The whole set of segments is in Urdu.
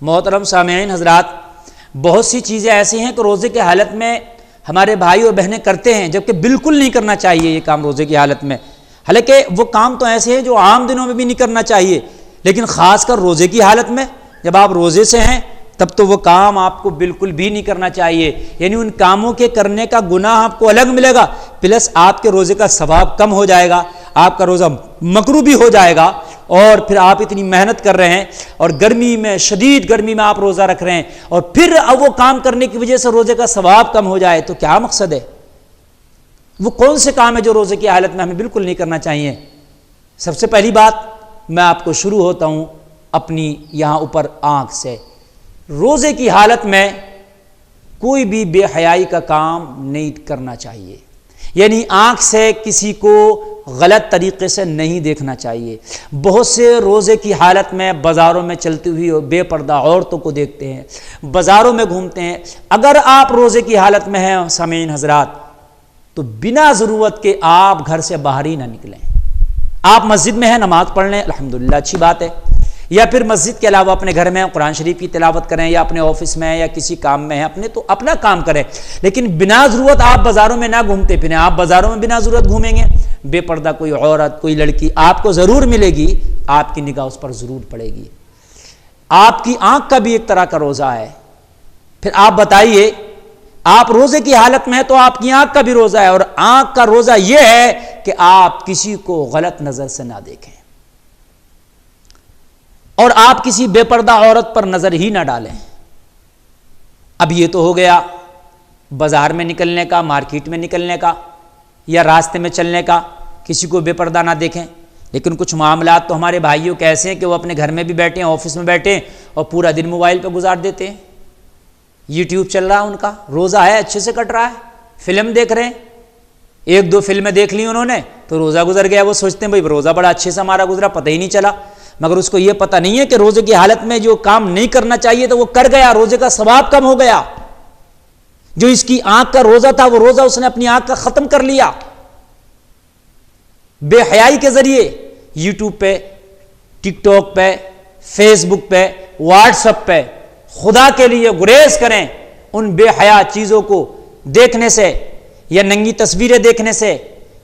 محترم سامعین حضرات، بہت سی چیزیں ایسی ہیں کہ روزے کی حالت میں ہمارے بھائی اور بہنیں کرتے ہیں، جبکہ بالکل نہیں کرنا چاہیے یہ کام روزے کی حالت میں۔ حالانکہ وہ کام تو ایسے ہیں جو عام دنوں میں بھی نہیں کرنا چاہیے، لیکن خاص کر روزے کی حالت میں جب آپ روزے سے ہیں تب تو وہ کام آپ کو بالکل بھی نہیں کرنا چاہیے، یعنی ان کاموں کے کرنے کا گناہ آپ کو الگ ملے گا، پلس آپ کے روزے کا ثواب کم ہو جائے گا، آپ کا روزہ مکروہ بھی ہو جائے گا، اور پھر آپ اتنی محنت کر رہے ہیں اور گرمی میں، شدید گرمی میں آپ روزہ رکھ رہے ہیں، اور پھر اب وہ کام کرنے کی وجہ سے روزے کا ثواب کم ہو جائے تو کیا مقصد ہے؟ وہ کون سے کام ہے جو روزے کی حالت میں ہمیں بالکل نہیں کرنا چاہیے؟ سب سے پہلی بات میں آپ کو شروع ہوتا ہوں اپنی یہاں اوپر آنکھ سے۔ روزے کی حالت میں کوئی بھی بے حیائی کا کام نہیں کرنا چاہیے، یعنی آنکھ سے کسی کو غلط طریقے سے نہیں دیکھنا چاہیے۔ بہت سے روزے کی حالت میں بازاروں میں چلتی ہوئی اور بے پردہ عورتوں کو دیکھتے ہیں، بازاروں میں گھومتے ہیں۔ اگر آپ روزے کی حالت میں ہیں سامعین حضرات تو بنا ضرورت کے آپ گھر سے باہر ہی نہ نکلیں۔ آپ مسجد میں ہیں، نماز پڑھ لیں، الحمدللہ اچھی بات ہے، یا پھر مسجد کے علاوہ اپنے گھر میں قرآن شریف کی تلاوت کریں، یا اپنے آفس میں یا کسی کام میں ہیں اپنے تو اپنا کام کریں، لیکن بنا ضرورت آپ بازاروں میں نہ گھومتے پھریں۔ آپ بازاروں میں بنا ضرورت گھومیں گے، بے پردہ کوئی عورت، کوئی لڑکی آپ کو ضرور ملے گی، آپ کی نگاہ اس پر ضرور پڑے گی۔ آپ کی آنکھ کا بھی ایک طرح کا روزہ ہے۔ پھر آپ بتائیے، آپ روزے کی حالت میں ہیں تو آپ کی آنکھ کا بھی روزہ ہے، اور آنکھ کا روزہ یہ ہے کہ آپ کسی کو غلط نظر سے نہ دیکھیں، اور آپ کسی بے پردہ عورت پر نظر ہی نہ ڈالیں۔ اب یہ تو ہو گیا بازار میں نکلنے کا، مارکیٹ میں نکلنے کا، یا راستے میں چلنے کا، کسی کو بے پردہ نہ دیکھیں۔ لیکن کچھ معاملات تو ہمارے بھائیوں کے ایسے ہیں کہ وہ اپنے گھر میں بھی بیٹھے ہیں، آفس میں بیٹھے ہیں، اور پورا دن موبائل پہ گزار دیتے ہیں۔ یوٹیوب چل رہا ہے، ان کا روزہ ہے، اچھے سے کٹ رہا ہے، فلم دیکھ رہے ہیں، ایک دو فلمیں دیکھ لی انہوں نے تو روزہ گزر گیا۔ وہ سوچتے ہیں بھائی روزہ بڑا اچھے سے ہمارا گزرا، پتہ ہی نہیں چلا، مگر اس کو یہ پتہ نہیں ہے کہ روزے کی حالت میں جو کام نہیں کرنا چاہیے تو وہ کر گیا، روزے کا ثواب کم ہو گیا۔ جو اس کی آنکھ کا روزہ تھا وہ روزہ اس نے اپنی آنکھ کا ختم کر لیا، بے حیائی کے ذریعے یوٹیوب پہ، ٹک ٹاک پہ، فیس بک پہ، واٹس ایپ پہ۔ خدا کے لیے گریز کریں ان بے حیا چیزوں کو دیکھنے سے، یا ننگی تصویریں دیکھنے سے،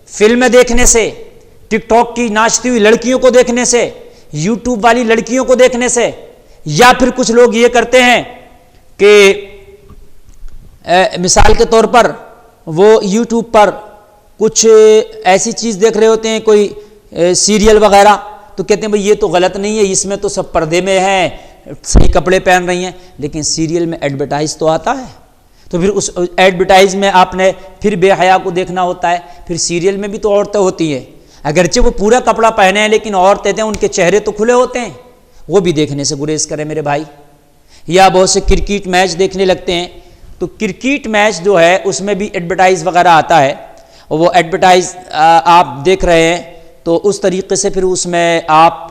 فلمیں دیکھنے سے، ٹک ٹاک کی ناچتی ہوئی لڑکیوں کو دیکھنے سے، یوٹیوب والی لڑکیوں کو دیکھنے سے۔ یا پھر کچھ لوگ یہ کرتے ہیں کہ مثال کے طور پر وہ یوٹیوب پر کچھ ایسی چیز دیکھ رہے ہوتے ہیں، کوئی سیریل وغیرہ، تو کہتے ہیں بھئی یہ تو غلط نہیں ہے، اس میں تو سب پردے میں ہیں، صحیح کپڑے پہن رہی ہیں، لیکن سیریل میں ایڈورٹائز تو آتا ہے، تو پھر اس ایڈورٹائز میں آپ نے پھر بے حیا کو دیکھنا ہوتا ہے۔ پھر سیریل میں بھی تو عورتیں ہوتی ہیں، اگرچہ وہ پورا کپڑا پہنے ہیں لیکن عورتیں ہیں، ان کے چہرے تو کھلے ہوتے ہیں، وہ بھی دیکھنے سے گریز کریں میرے بھائی۔ یا بہت سے کرکٹ میچ دیکھنے لگتے ہیں، تو کرکٹ میچ جو ہے اس میں بھی ایڈورٹائز وغیرہ آتا ہے، اور وہ ایڈورٹائز آپ دیکھ رہے ہیں تو اس طریقے سے پھر اس میں آپ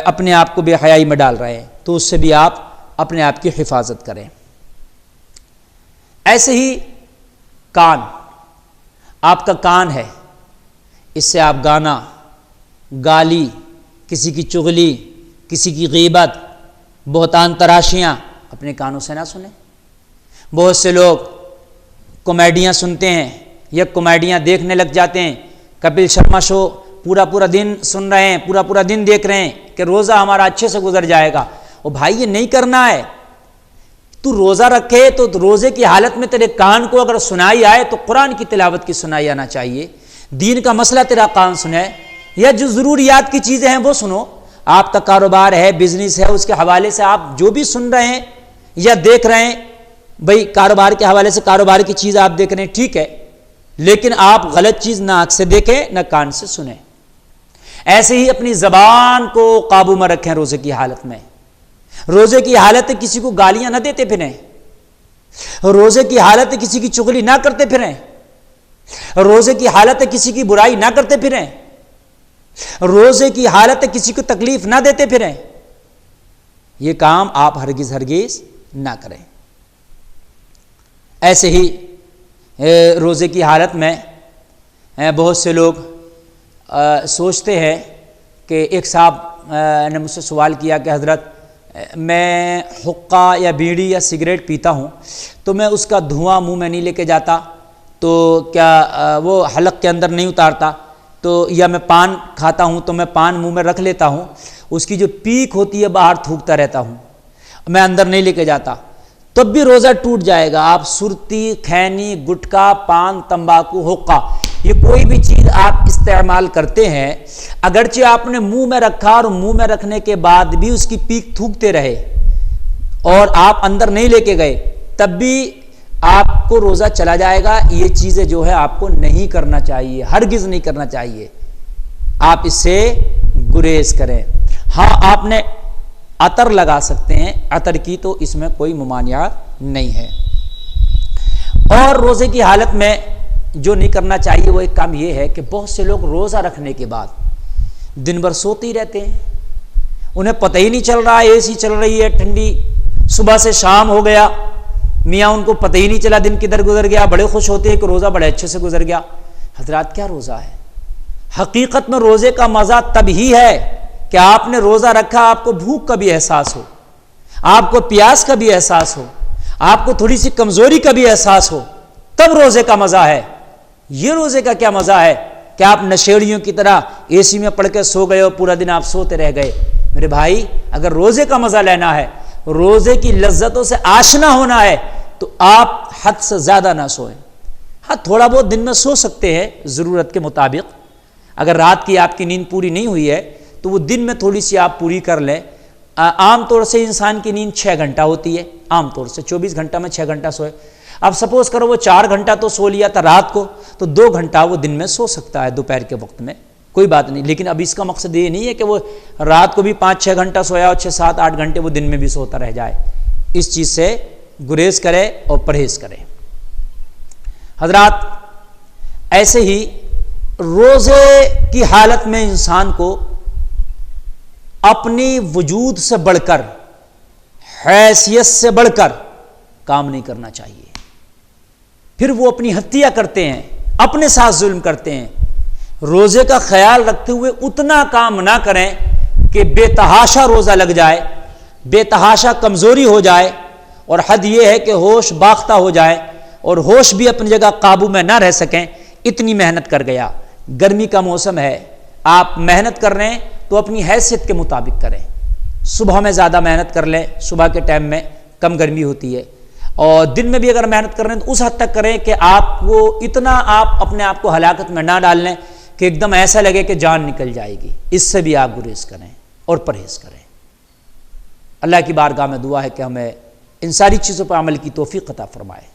اپنے آپ کو بے حیائی میں ڈال رہے ہیں، تو اس سے بھی آپ اپنے آپ کی حفاظت کریں۔ ایسے ہی کان، آپ کا کان ہے، اس سے آپ گانا، گالی، کسی کی چغلی، کسی کی غیبت، بہتان تراشیاں اپنے کانوں سے نہ سنیں۔ بہت سے لوگ کامیڈیاں سنتے ہیں یا کامیڈیاں دیکھنے لگ جاتے ہیں، کپل شرما شو پورا دن سن رہے ہیں، پورا دن دیکھ رہے ہیں کہ روزہ ہمارا اچھے سے گزر جائے گا۔ اور بھائی یہ نہیں کرنا ہے، تو روزہ رکھے تو روزے کی حالت میں تیرے کان کو اگر سنائی آئے تو قرآن کی تلاوت کی سنائی آنا چاہیے، دین کا مسئلہ تیرا کان سنے، یا جو ضروریات کی چیزیں ہیں وہ سنو۔ آپ کا کاروبار ہے، بزنس ہے، اس کے حوالے سے آپ جو بھی سن رہے ہیں یا دیکھ رہے ہیں، بھئی کاروبار کے حوالے سے کاروبار کی چیز آپ دیکھ رہے ہیں، ٹھیک ہے، لیکن آپ غلط چیز نہ آنکھ سے دیکھیں نہ کان سے سنیں۔ ایسے ہی اپنی زبان کو قابو میں رکھیں روزے کی حالت میں۔ روزے کی حالت کسی کو گالیاں نہ دیتے پھریں، روزے کی حالت کسی کی چغلی نہ کرتے پھریں، روزے کی حالت کسی کی برائی نہ کرتے پھریں، روزے کی حالت کسی کو تکلیف نہ دیتے پھریں۔ یہ کام آپ ہرگز نہ کریں۔ ایسے ہی روزے کی حالت میں بہت سے لوگ سوچتے ہیں کہ ایک صاحب نے مجھ سے سوال کیا کہ حضرت میں حقہ یا بیڑی یا سگریٹ پیتا ہوں تو میں اس کا دھواں منہ میں نہیں لے کے جاتا، تو کیا وہ حلق کے اندر نہیں اتارتا؟ تو یا میں پان کھاتا ہوں تو میں پان منہ میں رکھ لیتا ہوں، اس کی جو پیک ہوتی ہے باہر تھوکتا رہتا ہوں، میں اندر نہیں لے کے جاتا، تب بھی روزہ ٹوٹ جائے گا۔ آپ سرتی، کھینی، گٹکا، پان، تمباکو، حقہ، یہ کوئی بھی چیز آپ استعمال کرتے ہیں، اگرچہ آپ نے منہ میں رکھا اور منہ میں رکھنے کے بعد بھی اس کی پیک تھوکتے رہے اور آپ اندر نہیں لے کے گئے، تب بھی آپ کو روزہ چلا جائے گا۔ یہ چیزیں جو ہے آپ کو نہیں کرنا چاہیے، ہرگز نہیں کرنا چاہیے، آپ اس سے گریز کریں۔ ہاں آپ نے عطر لگا سکتے ہیں، عطر کی تو اس میں کوئی ممانعت نہیں ہے۔ اور روزے کی حالت میں جو نہیں کرنا چاہیے وہ ایک کام یہ ہے کہ بہت سے لوگ روزہ رکھنے کے بعد دن بھر سوتے ہی رہتے ہیں، انہیں پتہ ہی نہیں چل رہا، اے سی چل رہی ہے ٹھنڈی، صبح سے شام ہو گیا، میاں ان کو پتہ ہی نہیں چلا دن کدھر گزر گیا، بڑے خوش ہوتے ہیں کہ روزہ بڑے اچھے سے گزر گیا۔ حضرات کیا روزہ ہے؟ حقیقت میں روزے کا مزہ تب ہی ہے کہ آپ نے روزہ رکھا، آپ کو بھوک کا بھی احساس ہو، آپ کو پیاس کا بھی احساس ہو، آپ کو تھوڑی سی کمزوری کا بھی احساس ہو، تب روزے کا مزہ ہے۔ یہ روزے کا کیا مزہ ہے کہ آپ نشیڑیوں کی طرح اے سی میں پڑھ کے سو گئے ہو، پورا دن آپ سوتے رہ گئے۔ میرے بھائی، اگر روزے کا مزہ لینا ہے، روزے کی لذتوں سے آشنا ہونا ہے، تو آپ حد سے زیادہ نہ سوئیں۔ ہاں تھوڑا بہت دن میں سو سکتے ہیں ضرورت کے مطابق، اگر رات کی آپ کی نیند پوری نہیں ہوئی ہے تو وہ دن میں تھوڑی سی آپ پوری کر لیں۔ عام طور سے انسان کی نیند 6 گھنٹہ ہوتی ہے، عام طور سے 24 گھنٹہ میں 6 گھنٹہ سوئے۔ اب سپوز کرو وہ 4 گھنٹہ تو سو لیا تھا رات کو، تو 2 گھنٹہ وہ دن میں سو سکتا ہے دوپہر کے وقت میں، کوئی بات نہیں۔ لیکن اب اس کا مقصد یہ نہیں ہے کہ وہ رات کو بھی 5-6 گھنٹہ سویا اور 6-7-8 گھنٹے وہ دن میں بھی سوتا رہ جائے۔ اس چیز سے گریز کرے اور پرہیز کرے۔ حضرات ایسے ہی روزے کی حالت میں انسان کو اپنی وجود سے بڑھ کر، حیثیت سے بڑھ کر کام نہیں کرنا چاہیے۔ پھر وہ اپنی ہتیا کرتے ہیں، اپنے ساتھ ظلم کرتے ہیں۔ روزے کا خیال رکھتے ہوئے اتنا کام نہ کریں کہ بے تحاشا روزہ لگ جائے، بے تحاشا کمزوری ہو جائے، اور حد یہ ہے کہ ہوش باختہ ہو جائے اور ہوش بھی اپنی جگہ قابو میں نہ رہ سکیں، اتنی محنت کر گیا۔ گرمی کا موسم ہے، آپ محنت کر رہے ہیں تو اپنی حیثیت کے مطابق کریں۔ صبح میں زیادہ محنت کر لیں، صبح کے ٹائم میں کم گرمی ہوتی ہے، اور دن میں بھی اگر محنت کر رہے ہیں تو اس حد تک کریں کہ آپ کو اتنا آپ اپنے آپ کو ہلاکت میں نہ ڈال لیں کہ ایک دم ایسا لگے کہ جان نکل جائے گی۔ اس سے بھی آپ گریز کریں اور پرہیز کریں۔ اللہ کی بارگاہ میں دعا ہے کہ ہمیں ان ساری چیزوں پر عمل کی توفیق عطا فرمائے۔